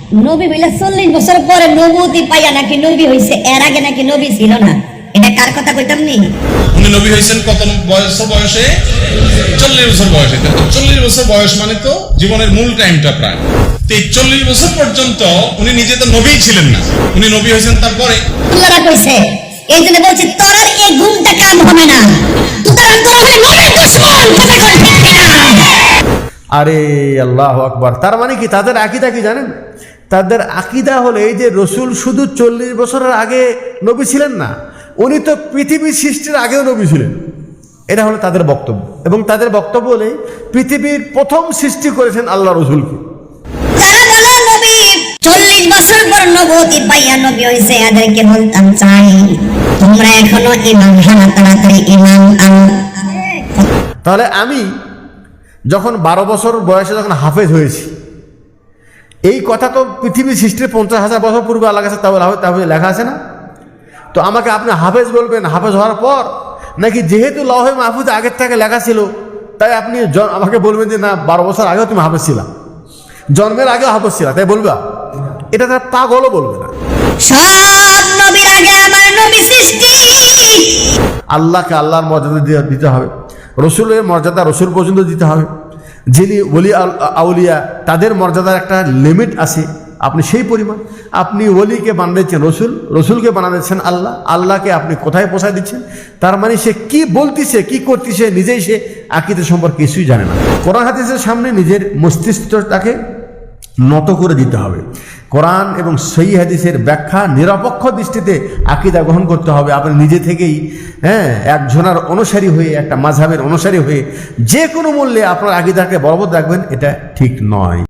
নবী বলে 40 বছর পরে নবুয়তি পাইয়া নাকি নবী হইছে, এর আগে নাকি নবী ছিল না। এটা কার কথা কইতাম নি? উনি নবী হয়েছেন কত বয়সে? 40 বছর বয়সে। 40 বছর বয়স মানে তো জীবনের মূল টাইমটা প্রায়। তো এই 40 বছর পর্যন্ত উনি নিজে তো নবীই ছিলেন না, উনি নবী হয়েছেন তারপরে। আল্লাহরা কইছে, এই জন্য বলছি তোর আর এই ঘুমটা কাম হবে না, তোর হলে নবীর দুশমন, কথা কই ঠিক কিনা? আরে আল্লাহু আকবার। তার মানে কি তাদের আকীদা কি জানেন? তাদের আকীদা হলো এই যে রসুল শুধু 40 বছরের আগে নবী ছিলেন না, উনি তো পৃথিবীর সৃষ্টির আগেও নবী ছিলেন। এটা হলো তাদের বক্তব্য। এবং তাদের বক্তব্য হলে পৃথিবীর প্রথম সৃষ্টি করেছেন আল্লাহ রসুলকে। যারা বলে নবী 40 বছর পর নবুয়তি পাইয়া নবী হইছে, এদেরকে বলতাম চাই তোমরা এখনো ইমান আনো, তাড়াতাড়ি ইমান আনো। তাহলে আমি যখন 12 বছর বয়সে যখন হাফেজ হয়েছি, এই কথা তো পৃথিবীর সৃষ্টির 50,000 বছর পূর্বে আল্লাহ কাছে তাহলে লেখা আছে না? তো আমাকে আপনি হাফেজ বলবেন হাফেজ হওয়ার পর, নাকি যেহেতু লৌহে মাহফুজ আগের থেকে লেখা ছিল তাই আপনি আমাকে বলবেন যে না 12 বছর আগেও তুমি হাফেজ ছিলা, জন্মের আগেও হাফেজ ছিলা, তাই বলবা? এটা তার পাগলও বলবে না। সব নবীর আগে আমার নবী সৃষ্টি। আল্লাহকে আল্লাহর মর্যাদা দিতে হবে, রসুলের মর্যাদা রসুল পর্যন্ত দিতে হবে। যিনি ওলি আউলিয়া তাদের মর্যাদার একটা লিমিট আছে, আপনি সেই পরিমাণ। আপনি ওলিকে বানাচ্ছেন রসুল, রসুলকে বানাচ্ছেন আল্লাহ, আল্লাহকে আপনি কোথায় পৌঁছায় দিচ্ছেন? তার মানে সে কি বলতেছে কি করতেছে নিজেই সে আকীদা সম্পর্কে কিছুই জানে না। কোরআন হাদিসের সামনে নিজের মস্তিষ্কটাকে নত করে দিতে হবে। কোরআন এবং সহিহ হাদিসের ব্যাখ্যা নিরপেক্ষ দৃষ্টিতে আকীদা গ্রহণ করতে হবে। আপনি নিজে থেকেই একজনের অনুসারী হয়ে, একটা মাযহাবের অনুসারী হয়ে যে কোনো মূল্যে আপনার আকীদাকে বলবৎ রাখবেন, এটা ঠিক নয়।